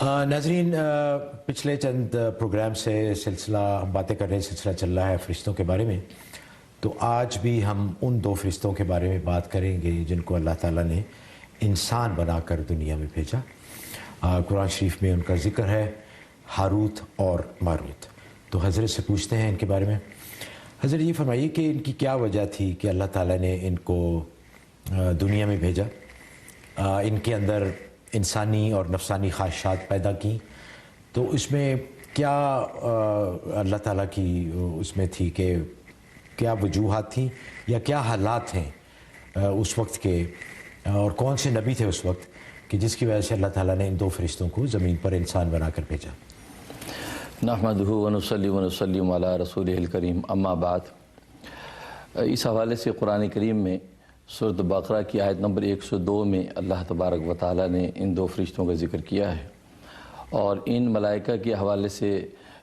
ناظرین، پچھلے چند پروگرام سے سلسلہ ہم باتیں کر رہے ہیں، سلسلہ چل رہا ہے فرشتوں کے بارے میں. تو آج بھی ہم ان دو فرشتوں کے بارے میں بات کریں گے جن کو اللہ تعالیٰ نے انسان بنا کر دنیا میں بھیجا. قرآن شریف میں ان کا ذکر ہے، ہاروت اور ماروت. تو حضرت سے پوچھتے ہیں ان کے بارے میں. حضرت یہ فرمائیے کہ ان کی کیا وجہ تھی کہ اللہ تعالیٰ نے ان کو دنیا میں بھیجا، ان کے اندر انسانی اور نفسانی خواہشات پیدا کی. تو اس میں کیا اللہ تعالیٰ کی اس میں تھی کہ کیا وجوہات تھیں یا کیا حالات ہیں اس وقت کے، اور کون سے نبی تھے اس وقت کہ جس کی وجہ سے اللہ تعالیٰ نے ان دو فرشتوں کو زمین پر انسان بنا کر بھیجا؟ نحمدہ ونصلی ونسلم علی رسولہ الکریم، اما بعد. اس حوالے سے قرآن کریم میں سورۃ بقرہ کی آیت نمبر 102 میں اللہ تبارک و تعالیٰ نے ان دو فرشتوں کا ذکر کیا ہے، اور ان ملائکہ کے حوالے سے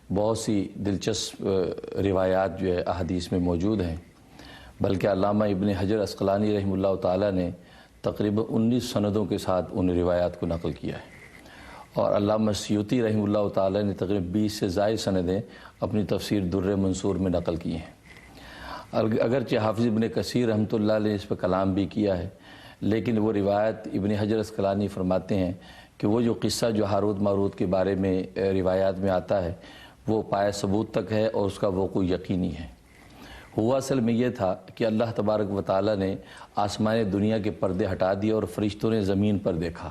بہت سی دلچسپ روایات جو ہے احادیث میں موجود ہیں. بلکہ علامہ ابن حجر عسقلانی رحمہ اللہ تعالیٰ نے تقریباً 19 سندوں کے ساتھ ان روایات کو نقل کیا ہے، اور علامہ سیوطی رحمہ اللہ تعالیٰ نے تقریباً 20 سے زائد سندیں اپنی تفسیر در منصور میں نقل کی ہیں. اگرچہ حافظ ابن کثیر رحمۃ اللہ علیہ نے اس پہ کلام بھی کیا ہے، لیکن وہ روایت ابن حجر عسقلانی فرماتے ہیں کہ وہ جو قصہ جو ہاروت ماروت کے بارے میں روایات میں آتا ہے وہ پائے ثبوت تک ہے اور اس کا وقوع یقینی ہے. ہوا اصل میں یہ تھا کہ اللہ تبارک و تعالیٰ نے آسمان دنیا کے پردے ہٹا دیے اور فرشتوں نے زمین پر دیکھا.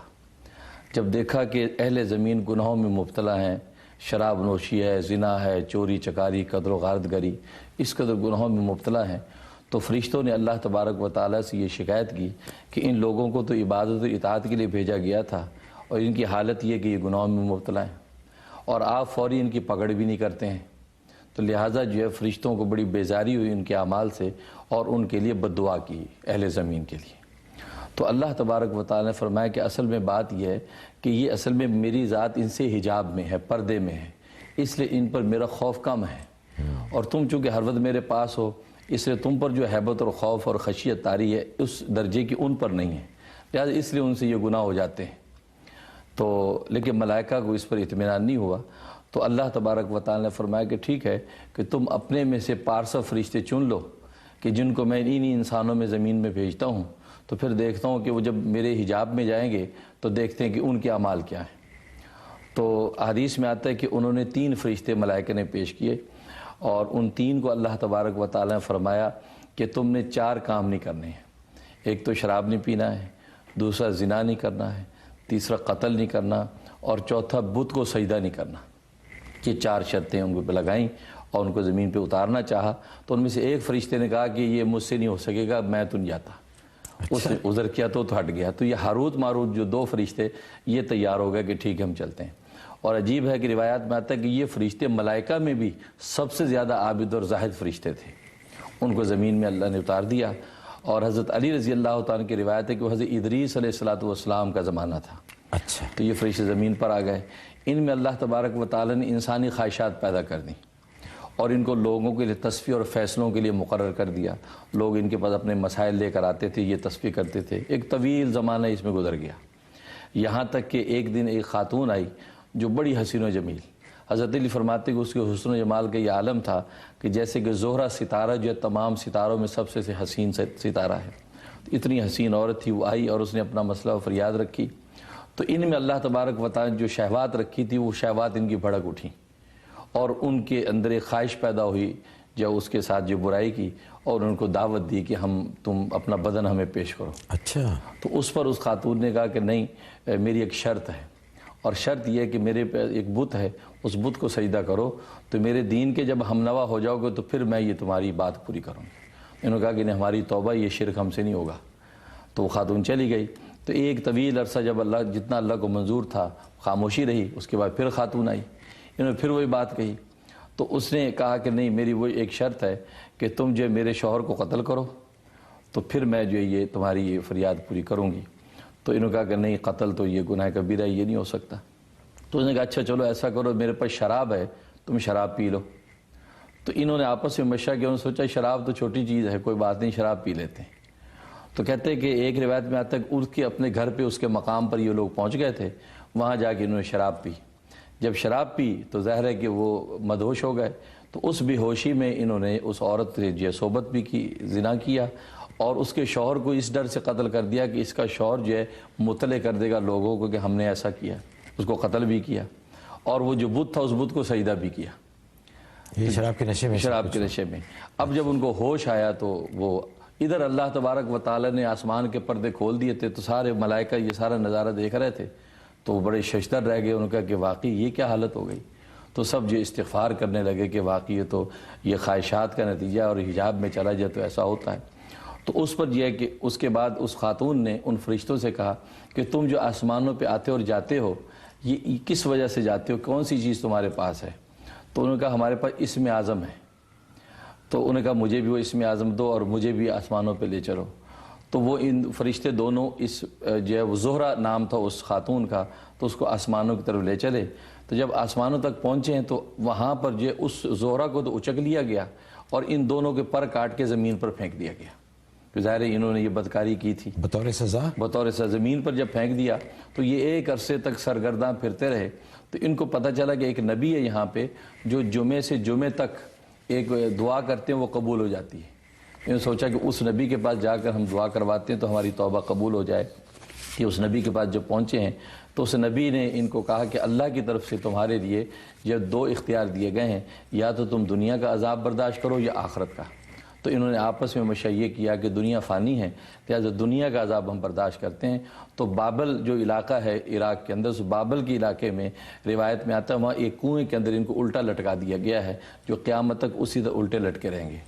جب دیکھا کہ اہل زمین گناہوں میں مبتلا ہیں، شراب نوشی ہے، زنا ہے، چوری چکاری، قتل و غارت گری، اس قدر گناہوں میں مبتلا ہیں، تو فرشتوں نے اللہ تبارک و تعالیٰ سے یہ شکایت کی کہ ان لوگوں کو تو عبادت و اطاعت کے لیے بھیجا گیا تھا، اور ان کی حالت یہ کہ یہ گناہوں میں مبتلا ہیں، اور آپ فوری ان کی پکڑ بھی نہیں کرتے ہیں. تو لہٰذا جو ہے فرشتوں کو بڑی بیزاری ہوئی ان کے اعمال سے، اور ان کے لیے بد دعا کی اہل زمین کے لیے. تو اللہ تبارک و تعالیٰ نے فرمایا کہ اصل میں بات یہ ہے کہ یہ اصل میں میری ذات ان سے حجاب میں ہے، پردے میں ہے، اس لیے ان پر میرا خوف کم ہے، اور تم چونکہ ہر وقت میرے پاس ہو اس لیے تم پر جو حیبت اور خوف اور خشیت طاری ہے اس درجے کی ان پر نہیں ہے، لہٰذا اس لیے ان سے یہ گناہ ہو جاتے ہیں. تو لیکن ملائکہ کو اس پر اطمینان نہیں ہوا، تو اللہ تبارک و تعالیٰ نے فرمایا کہ ٹھیک ہے کہ تم اپنے میں سے پارسا فرشتے چن لو کہ جن کو میں انہی انسانوں میں زمین میں بھیجتا ہوں. تو پھر دیکھتا ہوں کہ وہ جب میرے حجاب میں جائیں گے تو دیکھتے ہیں کہ ان کے اعمال کیا ہیں. تو حدیث میں آتا ہے کہ انہوں نے 3 فرشتے ملائکہ نے پیش کیے، اور ان 3 کو اللہ تبارک و تعالیٰ نے فرمایا کہ تم نے 4 کام نہیں کرنے ہیں. ایک تو شراب نہیں پینا ہے، دوسرا زنا نہیں کرنا ہے، تیسرا قتل نہیں کرنا، اور چوتھا بت کو سجدہ نہیں کرنا. یہ 4 شرطیں ان کو لگائیں اور ان کو زمین پہ اتارنا چاہا. تو ان میں سے ایک فرشتے نے کہا کہ یہ مجھ سے نہیں ہو سکے گا، میں تو نہیں جاتا. اس نے عذر کیا تو ہٹ گیا. تو یہ ہاروت ماروت جو 2 فرشتے یہ تیار ہو گئے کہ ٹھیک ہے ہم چلتے ہیں. اور عجیب ہے کہ روایات میں آتا ہے کہ یہ فرشتے ملائکہ میں بھی سب سے زیادہ عابد اور زاہد فرشتے تھے. ان کو زمین میں اللہ نے اتار دیا. اور حضرت علی رضی اللہ تعالیٰ کی روایت ہے کہ وہ حضرت ادریس علیہ السلام کا زمانہ تھا. اچھا. تو یہ فرشتے زمین پر آ گئے. ان میں اللہ تبارک و تعالیٰ نے انسانی خواہشات پیدا کر دیں، اور ان کو لوگوں کے لیے تصفیہ اور فیصلوں کے لیے مقرر کر دیا. لوگ ان کے پاس اپنے مسائل لے کر آتے تھے، یہ تصفیہ کرتے تھے. ایک طویل زمانہ اس میں گزر گیا، یہاں تک کہ ایک دن ایک خاتون آئی جو بڑی حسین و جمیل. حضرت علی فرماتے کہ اس کے حسن و جمال کا یہ عالم تھا کہ جیسے کہ زہرہ ستارہ جو ہے تمام ستاروں میں سب سے حسین ستارہ ہے. اتنی حسین عورت تھی. وہ آئی اور اس نے اپنا مسئلہ و فریاد رکھی. تو ان میں اللہ تبارک و تعالیٰ نے جو شہوات رکھی تھی وہ شہوات ان کی بھڑک اٹھیں، اور ان کے اندر ایک خواہش پیدا ہوئی جو اس کے ساتھ جو برائی کی، اور ان کو دعوت دی کہ تم اپنا بدن ہمیں پیش کرو. اچھا. تو اس پر اس خاتون نے کہا کہ نہیں، میری ایک شرط ہے، اور شرط یہ ہے کہ میرے پہ ایک بت ہے، اس بت کو سجدہ کرو، تو میرے دین کے جب ہم نوا ہو جاؤ گے تو پھر میں یہ تمہاری بات پوری کروں. انہوں نے کہا کہ نہیں، ہماری توبہ، یہ شرک ہم سے نہیں ہوگا. تو وہ خاتون چلی گئی. تو ایک طویل عرصہ جب جتنا اللہ کو منظور تھا خاموشی رہی. اس کے بعد پھر خاتون آئی، انہوں نے پھر وہی بات کہی. تو اس نے کہا کہ نہیں، میری وہ ایک شرط ہے کہ تم جو میرے شوہر کو قتل کرو تو پھر میں جو یہ تمہاری یہ فریاد پوری کروں گی. تو انہوں نے کہا کہ نہیں، قتل تو یہ گناہ کبیرہ ہے، یہ نہیں ہو سکتا. تو اس نے کہا اچھا چلو ایسا کرو، میرے پاس شراب ہے، تم شراب پی لو. تو انہوں نے آپس میں مشورہ کیا. انہوں نے سوچا شراب تو چھوٹی چیز ہے، کوئی بات نہیں، شراب پی لیتے ہیں. تو کہتے ہیں کہ ایک روایت میں آتا ہے کہ اس کے اپنے گھر پہ اس کے مقام پر یہ لوگ پہنچ گئے تھے. وہاں جا کے انہوں نے شراب پی. جب شراب پی تو ظاہر ہے کہ وہ مدہوش ہو گئے. تو اس بے ہوشی میں انہوں نے اس عورت سے جو ہے صحبت بھی کی, زنا کیا, اور اس کے شوہر کو اس ڈر سے قتل کر دیا کہ اس کا شوہر جو ہے مطلع کر دے گا لوگوں کو کہ ہم نے ایسا کیا. اس کو قتل بھی کیا, اور وہ جو بت تھا اس بت کو سجدہ بھی کیا, یہ شراب کے نشے میں. شراب کے نشے میں. اب جب ان کو ہوش آیا تو وہ ادھر اللہ تبارک و تعالی نے آسمان کے پردے کھول دیے تھے, تو سارے ملائکہ یہ سارا نظارہ دیکھ رہے تھے, تو وہ بڑے ششدر رہ گئے. انہوں نے کہا کہ واقعی یہ کیا حالت ہو گئی. تو سب جو استغفار کرنے لگے کہ واقعی یہ خواہشات کا نتیجہ, اور حجاب میں چلا جائے تو ایسا ہوتا ہے. تو اس پر یہ ہے کہ اس کے بعد اس خاتون نے ان فرشتوں سے کہا کہ تم جو آسمانوں پہ آتے اور جاتے ہو, یہ کس وجہ سے جاتے ہو, کون سی چیز تمہارے پاس ہے. تو انہوں نے کہا ہمارے پاس اسم اعظم ہے. تو انہوں نے کہا مجھے بھی وہ اسم اعظم دو اور مجھے بھی آسمانوں پہ لے چلو. تو وہ ان فرشتے دونوں اس جو ہے وہ زہرہ نام تھا اس خاتون کا, تو اس کو آسمانوں کی طرف لے چلے. تو جب آسمانوں تک پہنچے ہیں تو وہاں پر جو اس زہرہ کو تو اچک لیا گیا, اور ان دونوں کے پر کاٹ کے زمین پر پھینک دیا گیا. کہ ظاہر ہے انہوں نے یہ بدکاری کی تھی بطور سزا. بطور سزا زمین پر جب پھینک دیا تو یہ ایک عرصے تک سرگرداں پھرتے رہے. تو ان کو پتہ چلا کہ ایک نبی ہے یہاں پہ جو جمعے سے جمعے تک ایک دعا کرتے ہیں وہ قبول ہو جاتی ہے. انہوں نے سوچا کہ اس نبی کے پاس جا کر ہم دعا کرواتے ہیں تو ہماری توبہ قبول ہو جائے. کہ اس نبی کے پاس جب پہنچے ہیں تو اس نبی نے ان کو کہا کہ اللہ کی طرف سے تمہارے لیے یہ دو اختیار دیے گئے ہیں, یا تو تم دنیا کا عذاب برداشت کرو یا آخرت کا. تو انہوں نے آپس میں مشورہ کیا کہ دنیا فانی ہے, لہٰذا دنیا کا عذاب ہم برداشت کرتے ہیں. تو بابل جو علاقہ ہے عراق کے اندر, اس بابل کے علاقے میں روایت میں آتا ہے وہاں ایک کنویں کے اندر ان کو الٹا لٹکا دیا گیا ہے, جو قیامت تک اسی طرح الٹے لٹکے رہیں گے.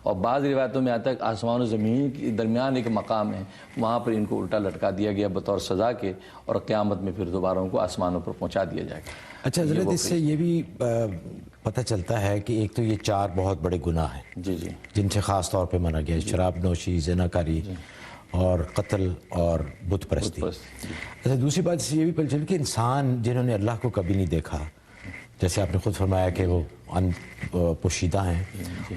اور بعض روایتوں میں آتا ہے کہ آسمان و زمین کے درمیان ایک مقام ہے, وہاں پر ان کو الٹا لٹکا دیا گیا بطور سزا کے, اور قیامت میں پھر دوبارہ ان کو آسمانوں پر پہنچا دیا جائے گا. اچھا حضرت, اس سے یہ بھی پتہ چلتا ہے کہ ایک تو یہ 4 بہت بڑے گناہ ہیں جی جی جن سے خاص طور پہ منع گیا ہے, شراب نوشی, زناکاری اور قتل اور بت پرستی. اچھا دوسری بات اس سے یہ بھی پتہ چلی کہ انسان جنہوں نے اللہ کو کبھی نہیں دیکھا, جیسے آپ نے خود فرمایا کہ وہ پوشیدہ ہیں,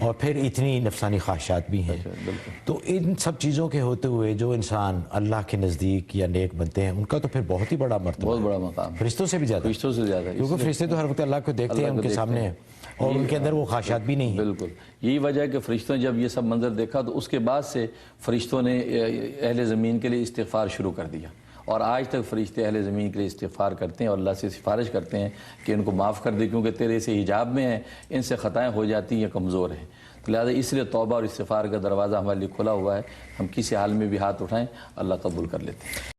اور پھر اتنی نفسانی خواہشات بھی ہیں, تو ان سب چیزوں کے ہوتے ہوئے جو انسان اللہ کے نزدیک یا نیک بنتے ہیں ان کا تو پھر بہت ہی بڑا مرتبہ, بہت بڑا مقام, فرشتوں سے بھی زیادہ, فرشتوں سے زیادہ, کیونکہ فرشتے تو ہر وقت اللہ کو دیکھتے ہیں, ان کے سامنے ہیں, اور ان کے اندر وہ خواہشات بھی نہیں ہیں. بالکل یہی وجہ ہے کہ فرشتوں نے جب یہ سب منظر دیکھا تو اس کے بعد سے فرشتوں نے اہل زمین کے لیے استغفار شروع کر دیا, اور آج تک فرشتے اہل زمین کے لیے استغفار کرتے ہیں اور اللہ سے سفارش کرتے ہیں کہ ان کو معاف کر دے, کیونکہ تیرے سے حجاب میں ہیں, ان سے خطائیں ہو جاتی ہیں, یہ کمزور ہیں. تو لہٰذا اس لیے توبہ اور استغفار کا دروازہ ہمارے لیے کھلا ہوا ہے. ہم کسی حال میں بھی ہاتھ اٹھائیں, اللہ قبول کر لیتے ہیں.